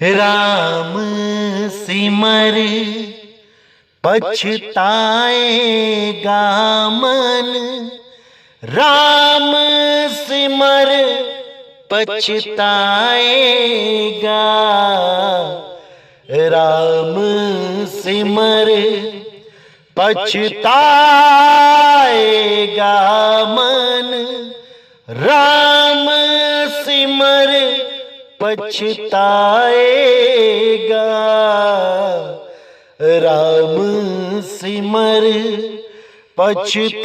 राम सिमर पछताएगा मन, राम सिमर पछताएगा, राम सिमर पछताएगा मन, राम सिमर पछताएगा, राम सिमर पछताएगा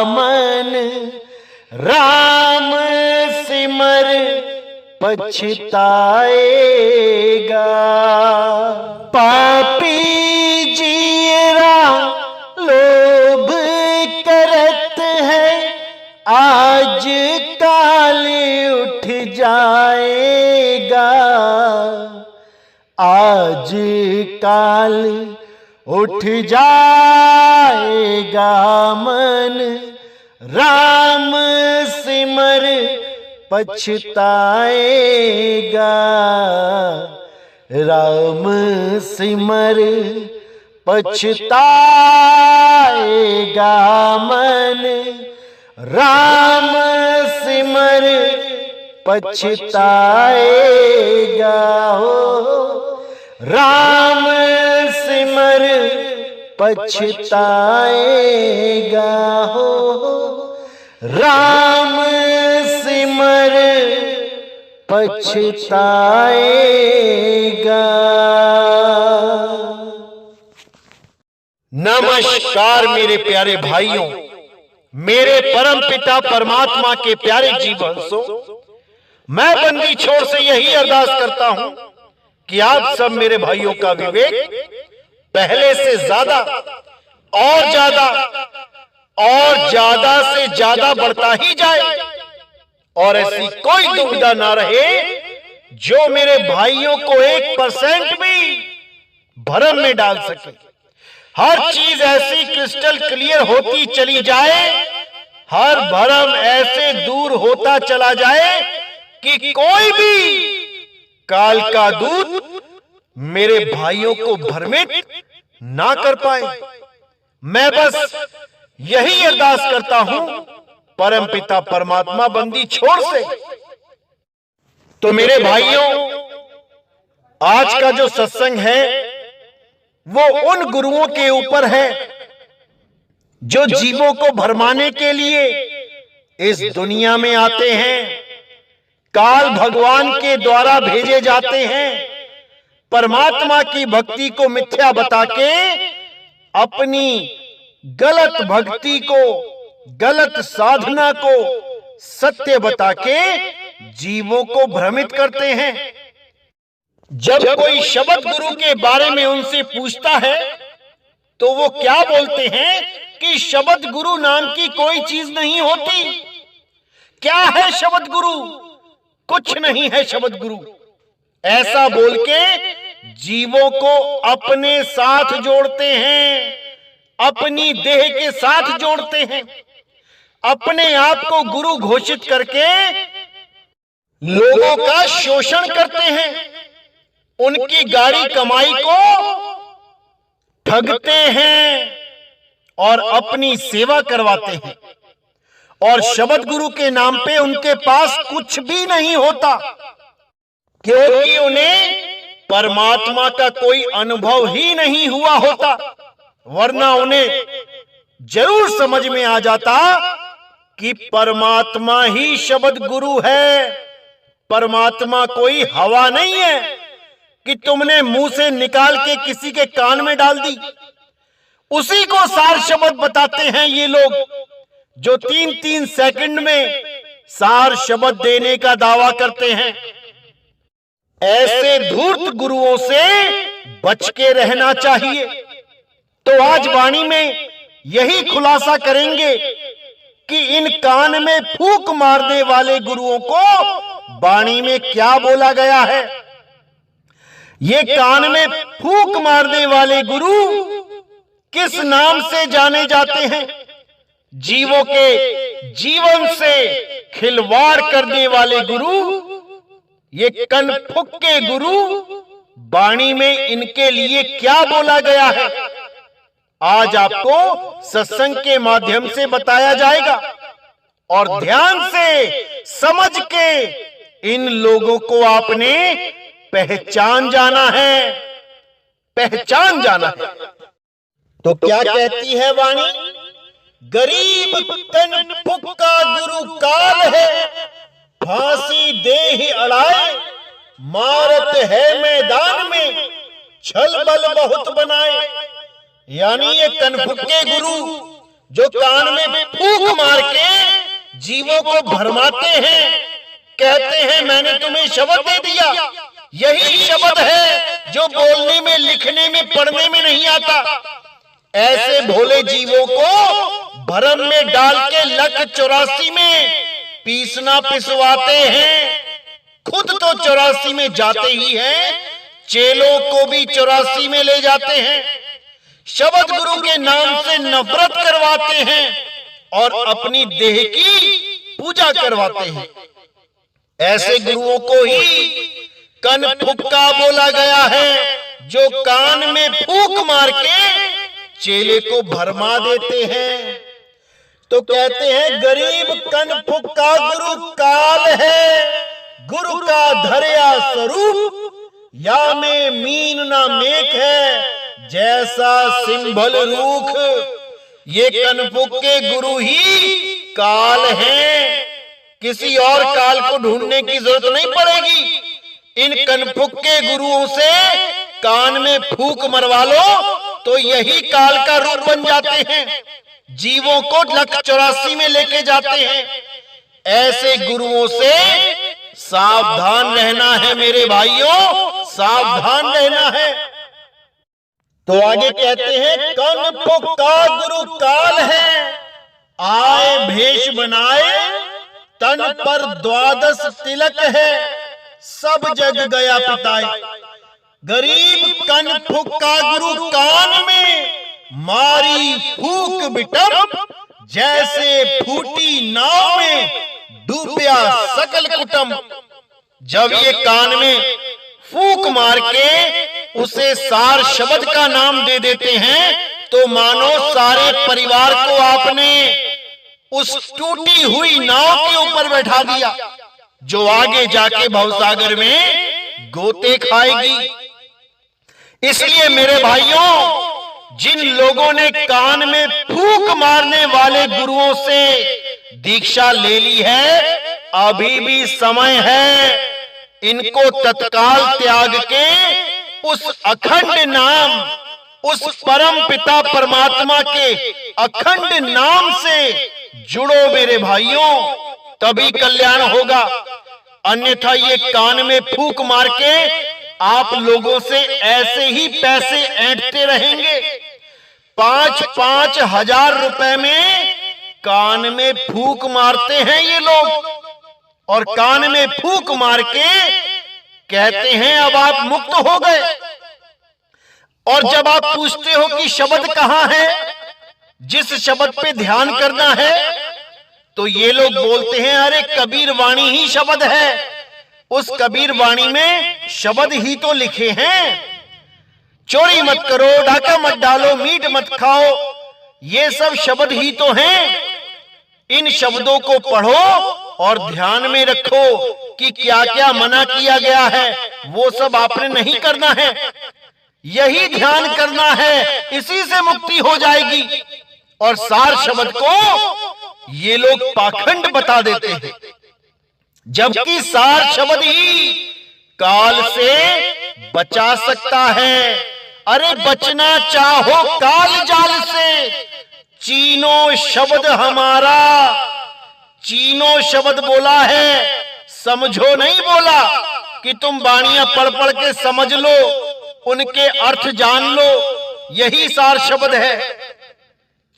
मन, राम सिमर पछताएगा। पापी जीरा लोभ करत है, आज काल उठ जाएगा, आज काल उठ जाएगा मन, राम सिमर पछताएगा, राम सिमर पछताएगा मन, राम सिमर पछताएगा हो, राम सिमर पछताएगा हो, राम सिमर पछताएगा। नमस्कार मेरे प्यारे भाइयों, मेरे परम पिता परमात्मा के प्यारे जीवंशों, मैं बंदी छोड़ से यही अरदास करता हूं कि आप सब मेरे भाइयों का विवेक पहले से ज्यादा और ज्यादा से ज्यादा बढ़ता ही जाए, और ऐसी कोई दुविधा ना रहे जो मेरे भाइयों को 1% भी भ्रम में डाल सके। हर चीज ऐसी क्रिस्टल क्लियर होती चली जाए, हर भ्रम ऐसे दूर होता चला जाए कि कोई भी काल का दूत मेरे भाइयों को भ्रमित ना कर पाए। मैं बस यही अरदास करता हूं परमपिता परमात्मा बंदी छोड़ से। तो मेरे भाइयों, आज का जो सत्संग है वो उन गुरुओं के ऊपर है जो जीवों को भरमाने के लिए इस दुनिया में आते हैं, काल भगवान के द्वारा भेजे जाते हैं, परमात्मा की भक्ति को मिथ्या बता के अपनी गलत भक्ति को, गलत साधना को सत्य बता के जीवों को भ्रमित करते हैं। जब कोई शब्द गुरु के बारे में उनसे पूछता है तो वो क्या बोलते हैं कि शब्द गुरु नाम की कोई चीज नहीं होती। क्या है शब्द गुरु? कुछ नहीं है शब्द गुरु। ऐसा बोल के जीवों को अपने साथ जोड़ते हैं, अपनी देह के साथ जोड़ते हैं, अपने आप को गुरु घोषित करके लोगों का शोषण करते हैं, उनकी गाड़ी कमाई को ठगते हैं और अपनी सेवा करवाते हैं। और शब्द गुरु के नाम पे उनके पास कुछ भी नहीं होता, क्योंकि उन्हें परमात्मा का कोई अनुभव ही नहीं हुआ होता, वरना उन्हें जरूर समझ में आ जाता कि परमात्मा ही शब्द गुरु है। परमात्मा कोई हवा नहीं है कि तुमने मुंह से निकाल के किसी के कान में डाल दी। उसी को सार शब्द बताते हैं ये लोग, जो 3-3 सेकंड में सार शब्द देने का दावा करते हैं। ऐसे धूर्त गुरुओं से बच के रहना चाहिए। तो आज वाणी में यही खुलासा करेंगे कि इन कान में फूंक मारने वाले गुरुओं को वाणी में क्या बोला गया है। ये कान में फूंक मारने वाले गुरु किस नाम से जाने जाते हैं? जीवों के जीवन से खिलवाड़ करने वाले गुरु ये कनफुक के गुरु वाणी में इनके लिए क्या बोला गया है, आज आपको सत्संग के माध्यम से बताया जाएगा। और ध्यान से समझ के इन लोगों को आपने पहचान जाना है, पहचान जाना है। तो क्या कहती है वाणी? गरीब कनफुक का गुरु काल है, फांसी दे ही अड़ाए, मारत है मैदान में, छल बल बहुत बनाए। यानी ये कनफुक के गुरु जो कान में फूंक मार के जीवों को भरमाते हैं, कहते हैं मैंने तुम्हें शब्द दे दिया, यही शब्द है जो बोलने में, लिखने में, पढ़ने में नहीं आता। ऐसे भोले जीवों को भरम में डाल के लख 84 में पीसना पिसवाते हैं। खुद तो 84 में जाते ही हैं, चेलों को भी 84 में ले जाते हैं। शब्द गुरु के नाम से नफरत करवाते हैं और अपनी देह की पूजा करवाते हैं। ऐसे गुरुओं को ही कनफुक्का बोला गया है, जो कान में फूंक मार के चेले को भरमा देते हैं। तो कहते हैं गरीब कनफुक्का गुरु काल है, गुरु का धरिया स्वरूप, या में मीन ना मेख है, जैसा सिंभल रूख। ये कनफुक के गुरु ही काल हैं, किसी और काल को ढूंढने की जरूरत नहीं पड़ेगी। इन कनफुक के गुरुओं से कान में फूंक मरवा लो तो यही काल का रूप बन जाते हैं, जीवों को लख 84 में लेके जाते हैं। ऐसे गुरुओं से सावधान रहना है मेरे भाइयों, सावधान रहना है। तो आगे कहते हैं कनफुक्का गुरु काल है, आए भेष बनाए, तन पर 12 तिलक है, सब जग गया पिताए। गरीब कनफुक्का गुरु कान में मारी फूक बिटप, जैसे फूटी नाव में डूबया सकल कुटुंब। जब ये कान में फूक मार के उसे सार शब्द का नाम दे देते हैं, तो मानो सारे परिवार को आपने उस टूटी हुई नाव के ऊपर बैठा दिया, जो आगे जाके भवसागर में गोते खाएगी। इसलिए मेरे भाइयों, जिन लोगों ने कान में फूंक मारने वाले गुरुओं से दीक्षा ले ली है, अभी भी समय है इनको तत्काल त्याग के उस अखंड नाम, उस परम पिता परमात्मा के अखंड नाम से जुड़ो मेरे भाइयों, तभी कल्याण होगा। अन्यथा ये कान में फूंक मार के आप लोगों से ऐसे ही पैसे ऐंठते रहेंगे। 5-5 हजार रुपए में कान में फूंक मारते हैं ये लोग, और कान में फूंक मार के कहते हैं अब आप मुक्त हो गए। और जब आप पूछते हो कि शब्द कहां है, जिस शब्द पे ध्यान करना है, तो ये लोग बोलते हैं अरे कबीर वाणी ही शब्द है, उस कबीर वाणी में शब्द ही तो लिखे हैं, चोरी मत करो, डाका मत डालो, मीट मत खाओ, ये सब शब्द ही तो हैं। इन शब्दों को पढ़ो और ध्यान में रखो कि क्या क्या मना किया गया है, वो सब आपने नहीं करना है, यही ध्यान करना है, इसी से मुक्ति हो जाएगी। और सार शब्द को ये लोग पाखंड बता देते हैं, जबकि सार शब्द ही काल से बचा सकता है। अरे बचना चाहो काल जाल से, चीनो शब्द हमारा, चीनो शब्द बोला है, समझो नहीं बोला कि तुम बाणियां पढ़ पढ़ के समझ लो, उनके अर्थ जान लो, यही सार शब्द है।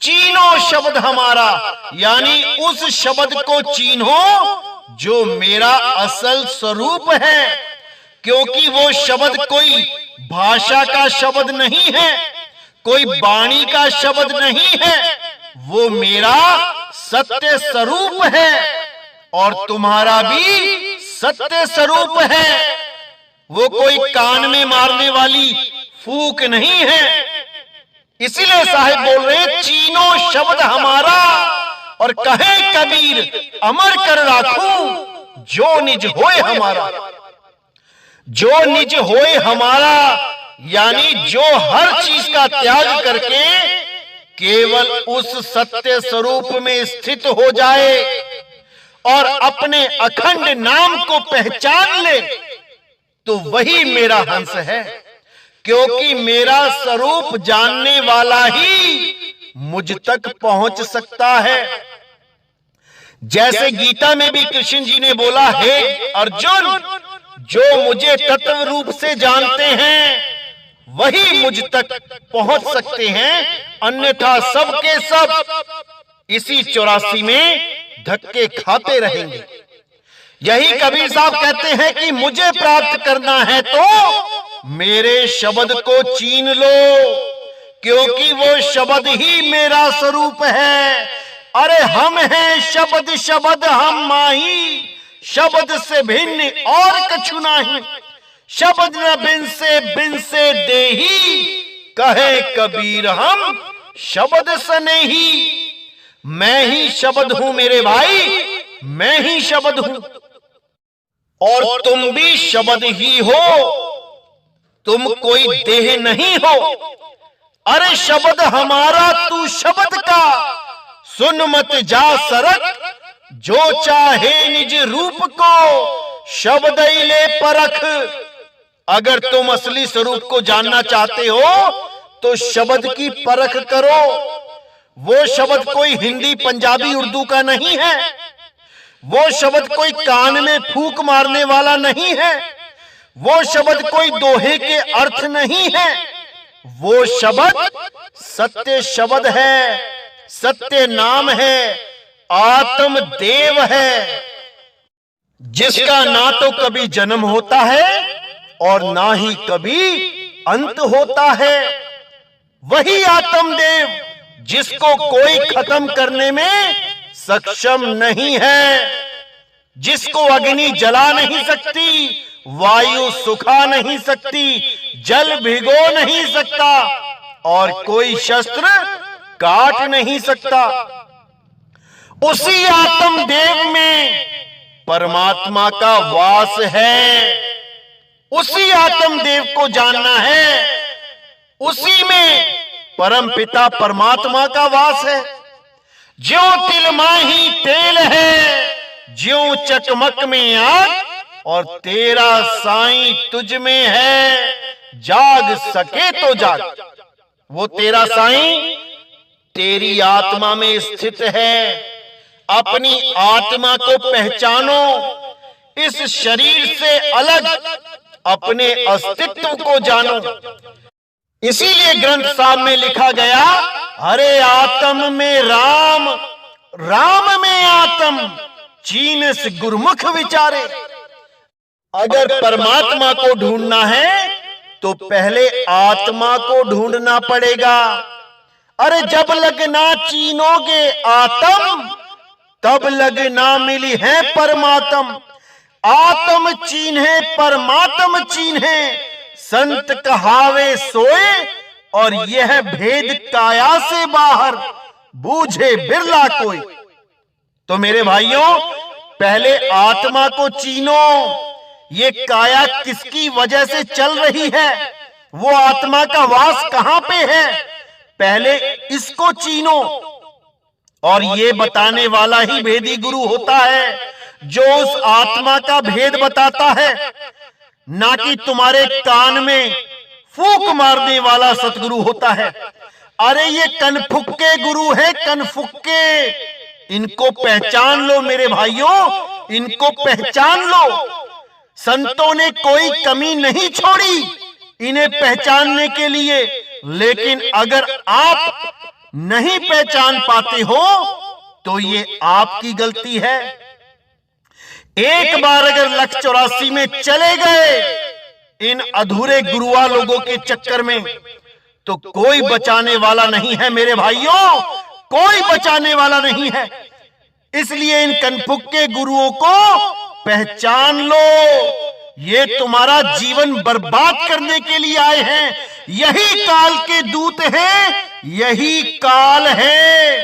चीनो शब्द हमारा, यानी उस शब्द को चीन्हो जो मेरा असल स्वरूप है, क्योंकि वो शब्द कोई भाषा का शब्द नहीं है, कोई वाणी का शब्द नहीं है, वो मेरा सत्य स्वरूप है और तुम्हारा भी सत्य स्वरूप है, वो कोई कान में मारने वाली फूक नहीं है। इसीलिए साहिब बोल रहे हैं, चीनो शब्द हमारा और कहे कबीर अमर कर राखूं, जो निज होए हमारा। जो निज होए हमारा यानी जो हर चीज का त्याग करके केवल उस सत्य स्वरूप में स्थित हो जाए और अपने अखंड नाम को पहचान ले, तो वही मेरा हंस है। क्योंकि मेरा स्वरूप जानने वाला ही मुझ तक पहुंच सकता है। जैसे गीता में भी कृष्ण जी ने बोला, हे अर्जुन, जो मुझे तत्व रूप से जानते हैं वही मुझ तक पहुंच सकते हैं, अन्यथा सब के सब इसी 84 में धक्के खाते रहेंगे। यही कबीर साहब कहते हैं कि मुझे प्राप्त करना है तो मेरे शब्द को चीन लो, क्योंकि वो शब्द ही मेरा स्वरूप है। अरे हम हैं शब्द, शब्द हम माही, शब्द से भिन्न और कछु नहीं। शब्द न बिन से देही, कहे कबीर हम शब्द से नहीं। मैं ही शब्द हूं मेरे भाई, मैं ही शब्द हूं और तुम भी शब्द ही हो, तुम कोई देह नहीं हो। अरे शब्द हमारा तू शब्द का, सुन मत जा सरक, जो चाहे निज रूप को शब्द ही ले परख। अगर तुम असली स्वरूप को जानना चाहते हो तो शब्द की परख करो। वो शब्द कोई हिंदी पंजाबी उर्दू का नहीं है, वो शब्द कोई कान में फूंक मारने वाला नहीं है, वो शब्द कोई दोहे के अर्थ नहीं है। वो शब्द सत्य शब्द है, सत्य नाम है, आत्म देव है, जिसका ना तो कभी जन्म होता है और ना ही कभी अंत होता है। वही आत्मदेव जिसको कोई खत्म करने में सक्षम नहीं है, जिसको अग्नि जला नहीं सकती, वायु सुखा नहीं सकती, जल भिगो नहीं सकता और कोई शस्त्र काट नहीं सकता। उसी आत्मदेव में परमात्मा का वास है। उसी आत्मदेव को जानना है, उसी में परम पिता परमात्मा का वास है। ज्यों तिल माही तेल है, ज्यों चकमक में आग, और तेरा साईं तुझ में है, जाग सके तो जाग। वो तेरा साईं तेरी आत्मा में स्थित है। अपनी आत्मा को पहचानो, इस शरीर से अलग अपने अस्तित्व को जानो। इसीलिए ग्रंथ साहब में लिखा गया, हरे आत्म में राम, राम में आत्म, चीन से गुरमुख विचारे। अगर परमात्मा को ढूंढना है तो पहले आत्मा को ढूंढना पड़ेगा। अरे जब लगना चीनोगे आत्म, तब लगना मिली है परमात्म। आत्म चीन्हे परमात्म चीन्हे, संत कहावे सोए, और यह भेद काया से बाहर, बूझे बिरला कोई। तो मेरे भाइयों, पहले आत्मा को चीनो। ये काया किसकी वजह से चल रही है, वो आत्मा का वास कहां पे है, पहले इसको चीनो। और ये बताने वाला ही भेदी गुरु होता है, जो उस आत्मा का भेद बताता है, ना कि तुम्हारे कान में फूंक मारने वाला सतगुरु होता है। अरे ये कनफुक्के गुरु है, कनफुक्के। इनको पहचान लो मेरे भाइयों, इनको पहचान लो। संतों ने कोई कमी नहीं छोड़ी इन्हें पहचानने के लिए, लेकिन अगर आप नहीं पहचान पाते हो तो ये आपकी गलती है। एक बार अगर लक्ष्य 84 में चले गए इन अधूरे गुरुआ लोगों के चक्कर में, तो कोई बचाने वाला नहीं है मेरे भाइयों, कोई बचाने वाला नहीं है। इसलिए इन कनफुक्के गुरुओं को पहचान लो, ये तुम्हारा जीवन बर्बाद करने के लिए आए हैं। यही काल के दूत हैं, यही काल है,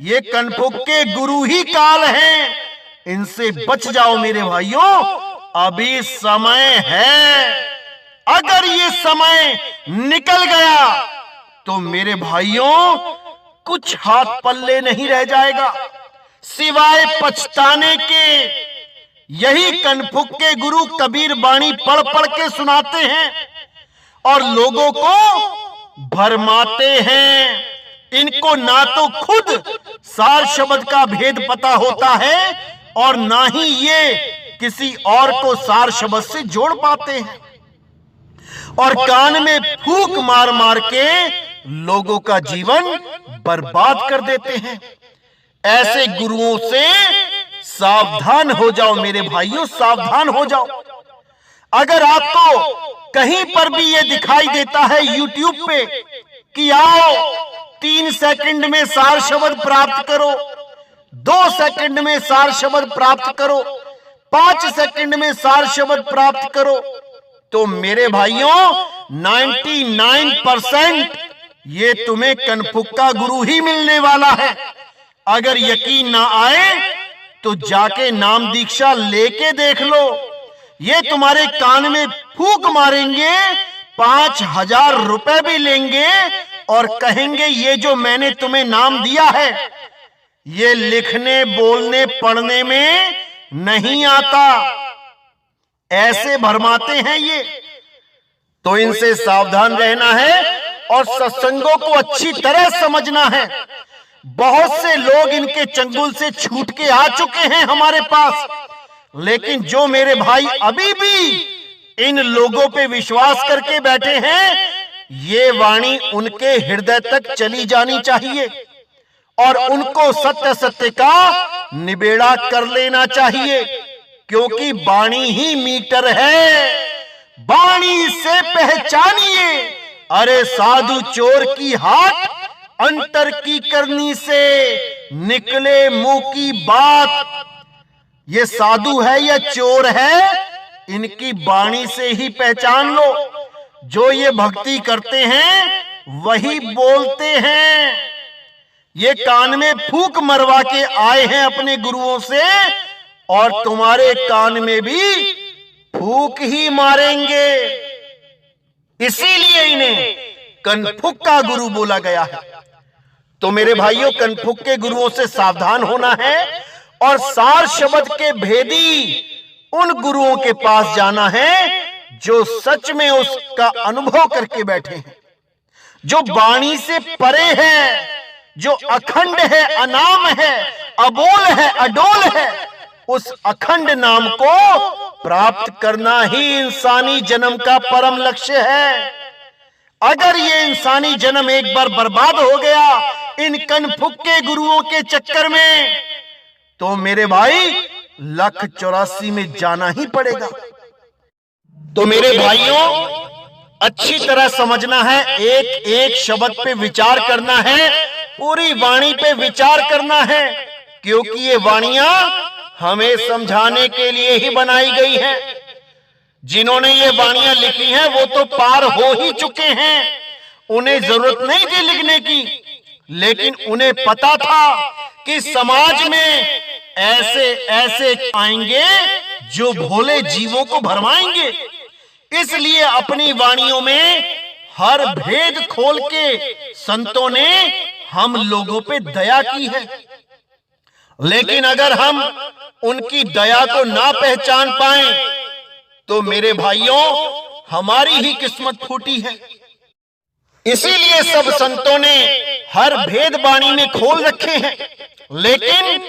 ये कनफुक के गुरु ही काल हैं। इनसे बच जाओ मेरे भाइयों, अभी समय है। अगर ये समय निकल गया तो मेरे भाइयों कुछ हाथ पल्ले नहीं रह जाएगा सिवाय पछताने के। यही कनफुक के गुरु कबीर बाणी पढ़ पढ़ के सुनाते हैं और लोगों को भरमाते हैं। इनको ना तो खुद सार शब्द का भेद पता होता है और ना ही ये किसी और को सार शब्द से जोड़ पाते हैं, और कान में फूंक मार मार के लोगों का जीवन बर्बाद कर देते हैं। ऐसे गुरुओं से सावधान हो जाओ मेरे भाइयों, सावधान हो जाओ। अगर आपको कहीं पर भी ये दिखाई देता है यूट्यूब पे कि आओ 3 सेकंड में सार शब्द प्राप्त करो, 2 सेकंड में सार शब्द प्राप्त करो, 5 सेकंड में सार शब्द प्राप्त करो, तो मेरे भाइयों 99% ये तुम्हें कनफुक का गुरु ही मिलने वाला है। अगर यकीन ना आए तो जाके नाम दीक्षा लेके देख लो। ये तुम्हारे कान में फूंक मारेंगे, 5000 रुपए भी लेंगे और कहेंगे ये जो मैंने तुम्हें नाम दिया है ये लिखने बोलने पढ़ने में नहीं आता। ऐसे भरमाते हैं ये, तो इनसे सावधान रहना है और सत्संगों को अच्छी तरह समझना है। बहुत से लोग इनके चंगुल से छूट के आ चुके हैं हमारे पास, लेकिन जो मेरे भाई अभी भी इन लोगों पे विश्वास करके बैठे हैं, ये वाणी उनके हृदय तक चली जानी चाहिए और उनको सत्य सत्य का निबेड़ा कर लेना चाहिए, क्योंकि वाणी ही मीटर है। वाणी से पहचानिए, अरे साधु चोर की हाथ अंतर की करनी से निकले मुंह की बात। ये साधु है या चोर है, इनकी वाणी से ही पहचान लो। जो ये भक्ति करते हैं वही बोलते हैं। ये कान में फूंक मरवा के आए हैं अपने गुरुओं से और तुम्हारे कान में भी फूंक ही मारेंगे। इसीलिए इन्हें कनफुक का गुरु बोला गया है। तो मेरे भाइयों, कनफुक के गुरुओं से सावधान होना है और सार शब्द के भेदी उन गुरुओं के पास जाना है जो सच में उसका अनुभव करके बैठे हैं, जो वाणी से परे है, जो अखंड है, अनाम है, अबोल है, अडोल है। उस अखंड नाम को प्राप्त करना ही इंसानी जन्म का परम लक्ष्य है। अगर ये इंसानी जन्म एक बार बर्बाद हो गया इन कनफुक के गुरुओं के चक्कर में, तो मेरे भाई 1,84 में जाना ही पड़ेगा। तो मेरे भाइयों, अच्छी तरह समझना है, एक एक शब्द पे विचार करना है, पूरी वाणी पे विचार करना है, क्योंकि ये वाणियां हमें समझाने के लिए ही बनाई गई हैं। जिन्होंने ये वाणियां लिखी हैं वो तो पार हो ही चुके हैं, उन्हें जरूरत नहीं थी लिखने की, लेकिन उन्हें पता था कि समाज में ऐसे ऐसे आएंगे जो भोले जीवों को भरमाएंगे। इसलिए अपनी वाणियों में हर भेद खोल के संतों ने हम लोगों पे दया की है। लेकिन अगर हम उनकी दया को ना पहचान पाए तो मेरे भाइयों हमारी ही किस्मत फूटी है। इसीलिए सब संतों ने हर भेद वाणी में खोल रखे हैं, लेकिन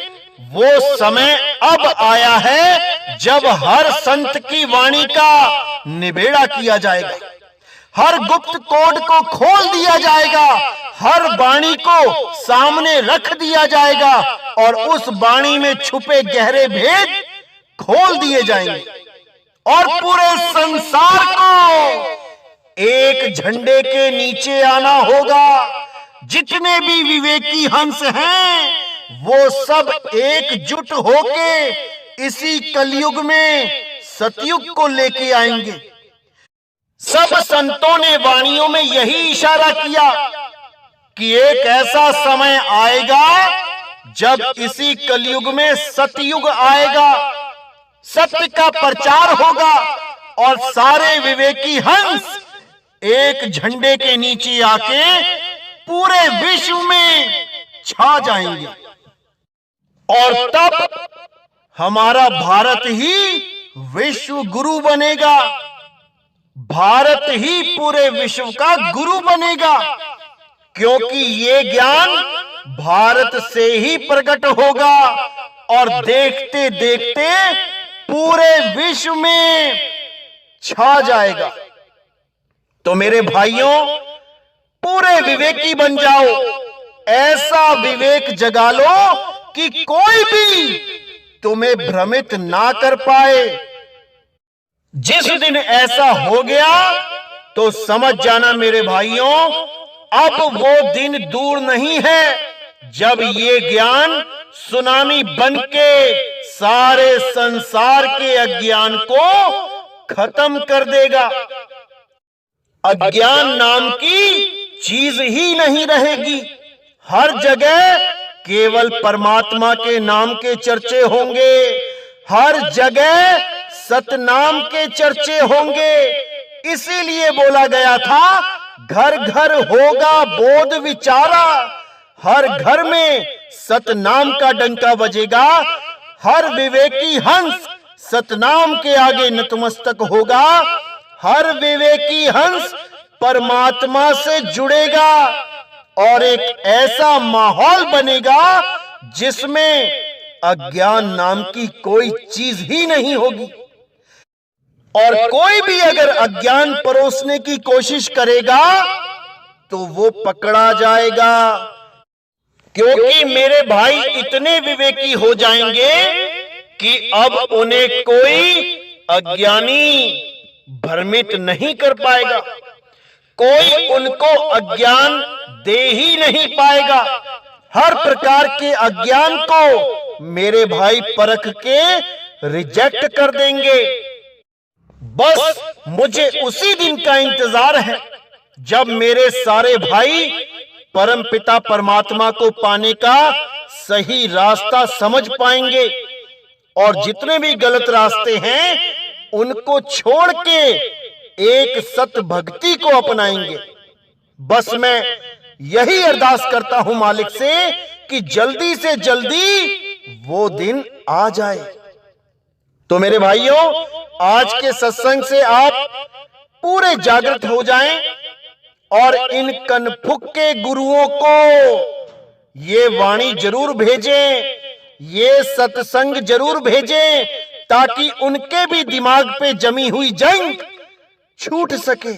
वो समय अब आया है जब हर संत की वाणी का निबेड़ा किया जाएगा, हर गुप्त कोड को खोल दिया जाएगा, हर वाणी को सामने रख दिया जाएगा और उस वाणी में छुपे गहरे भेद खोल दिए जाएंगे और पूरे संसार को एक झंडे के नीचे आना होगा। जितने भी विवेकी हंस हैं वो सब एकजुट होके इसी कलयुग में सतयुग को लेके आएंगे। सब संतों ने वाणियों में यही इशारा किया कि एक ऐसा समय आएगा जब इसी कलयुग में सतयुग आएगा, सत्य का प्रचार होगा और सारे विवेकी हंस एक झंडे के नीचे आके पूरे विश्व में छा जाएंगे। और तब हमारा भारत ही विश्व गुरु बनेगा, भारत ही पूरे विश्व का गुरु बनेगा, क्योंकि ये ज्ञान भारत से ही प्रकट होगा और देखते देखते पूरे विश्व में छा जाएगा। तो मेरे भाइयों, पूरे विवेकी बन जाओ, ऐसा विवेक जगा लो कि कोई भी तुम्हें भ्रमित ना कर पाए। जिस दिन ऐसा हो गया तो समझ जाना मेरे भाइयों, अब वो दिन दूर नहीं है जब ये ज्ञान सुनामी बनके सारे संसार के अज्ञान को खत्म कर देगा। अज्ञान नाम की चीज ही नहीं रहेगी। हर जगह केवल परमात्मा के नाम के चर्चे होंगे, हर जगह सतनाम के चर्चे होंगे। इसीलिए बोला गया था, घर घर होगा बोध विचारा। हर घर में सतनाम का डंका बजेगा, हर विवेकी हंस सतनाम के आगे नतमस्तक होगा, हर विवेकी हंस परमात्मा से जुड़ेगा और एक ऐसा माहौल बनेगा जिसमें अज्ञान नाम की कोई चीज ही नहीं होगी। और कोई भी अगर अज्ञान परोसने की कोशिश करेगा तो वो पकड़ा जाएगा, क्योंकि मेरे भाई इतने विवेकी हो जाएंगे कि अब उन्हें कोई अज्ञानी भ्रमित नहीं कर पाएगा, कोई उनको अज्ञान दे ही नहीं पाएगा। हर प्रकार के अज्ञान को मेरे भाई परख के रिजेक्ट कर देंगे। बस मुझे उसी दिन का इंतजार है जब मेरे सारे भाई परम पिता परमात्मा को पाने का सही रास्ता समझ पाएंगे और जितने भी गलत रास्ते हैं उनको छोड़ के एक सत भक्ति को अपनाएंगे। बस मैं यही अरदास करता हूं मालिक से कि जल्दी से जल्दी वो दिन आ जाए। तो मेरे भाइयों, आज के सत्संग से आप पूरे जागृत हो जाएं और इन कनफुक के गुरुओं को ये वाणी जरूर भेजें, ये सत्संग जरूर भेजें, ताकि उनके भी दिमाग पे जमी हुई जंग छूट सके,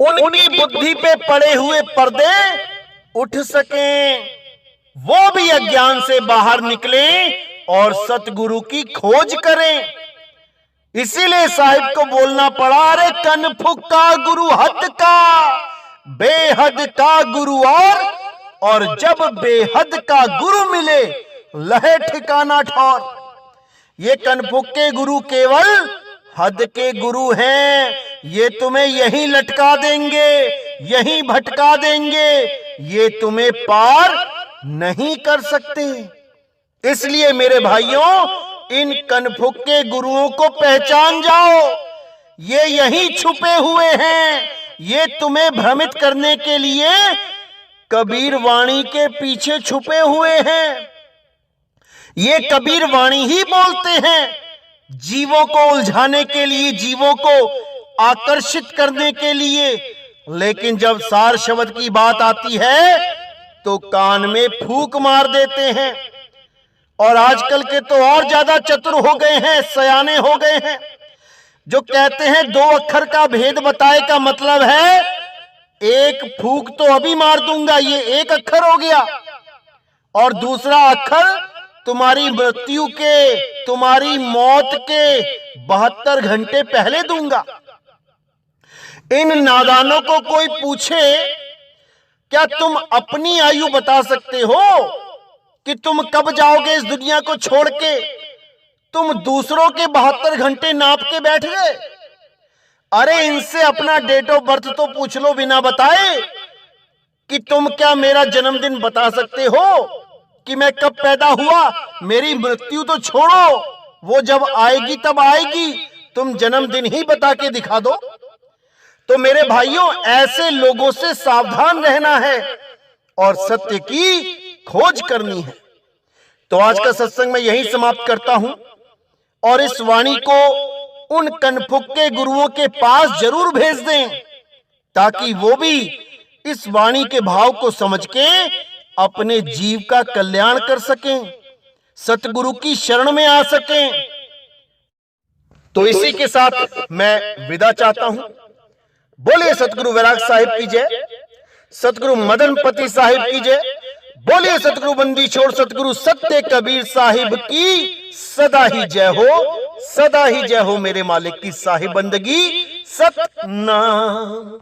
उनकी बुद्धि पे पड़े हुए पर्दे उठ सकें, वो भी अज्ञान से बाहर निकलें और सतगुरु की खोज करें। इसीलिए साहिब को बोलना पड़ा, अरे कनफुक का गुरु हद का, बेहद का गुरु और जब बेहद का गुरु मिले लहे ठिकाना ठौर। ये कनफुक के गुरु केवल हद के गुरु हैं, ये तुम्हें यहीं लटका देंगे, यहीं भटका देंगे, ये तुम्हें पार नहीं कर सकते। इसलिए मेरे भाइयों, इन कनफुक के गुरुओं को पहचान जाओ, ये यहीं छुपे हुए हैं, ये तुम्हें भ्रमित करने के लिए कबीर वाणी के पीछे छुपे हुए हैं। ये कबीर वाणी ही बोलते हैं, जीवों को उलझाने के लिए, जीवों को आकर्षित करने के लिए। लेकिन जब सार शब्द की बात आती है तो कान में फूंक मार देते हैं। और आजकल के तो और ज्यादा चतुर हो गए हैं, सयाने हो गए हैं, जो कहते हैं 2 अक्षर का भेद बताए का मतलब है एक फूंक तो अभी मार दूंगा, ये 1 अक्षर हो गया, और दूसरा अक्षर तुम्हारी मृत्यु के, तुम्हारी मौत के 72 घंटे पहले दूंगा। इन नादानों को कोई पूछे, क्या तुम अपनी आयु बता सकते हो कि तुम कब जाओगे इस दुनिया को छोड़ के? तुम दूसरों के 72 घंटे नाप के बैठ गए। अरे इनसे अपना डेट ऑफ बर्थ तो पूछ लो बिना बताए कि तुम क्या मेरा जन्मदिन बता सकते हो कि मैं कब पैदा हुआ। मेरी मृत्यु तो छोड़ो, वो जब आएगी तब आएगी, तुम जन्मदिन ही बता के दिखा दो। तो मेरे भाइयों, ऐसे लोगों से सावधान रहना है और सत्य की खोज करनी है। तो आज का सत्संग मैं यहीं समाप्त करता हूं और इस वाणी को उन कनफुक्के गुरुओं के पास जरूर भेज दें ताकि वो भी इस वाणी के भाव को समझ के अपने जीव का कल्याण कर सकें, सतगुरु की शरण में आ सकें। तो इसी के साथ मैं विदा चाहता हूं। बोलिए सतगुरु वैराग साहिब की जय, सतगुरु मदनपति साहिब की जय, बोलिए सतगुरु बंदी छोड़ सतगुरु सत्य कबीर साहिब की सदा ही जय हो, सदा ही जय हो। मेरे मालिक की साहिब बंदगी सतनाम।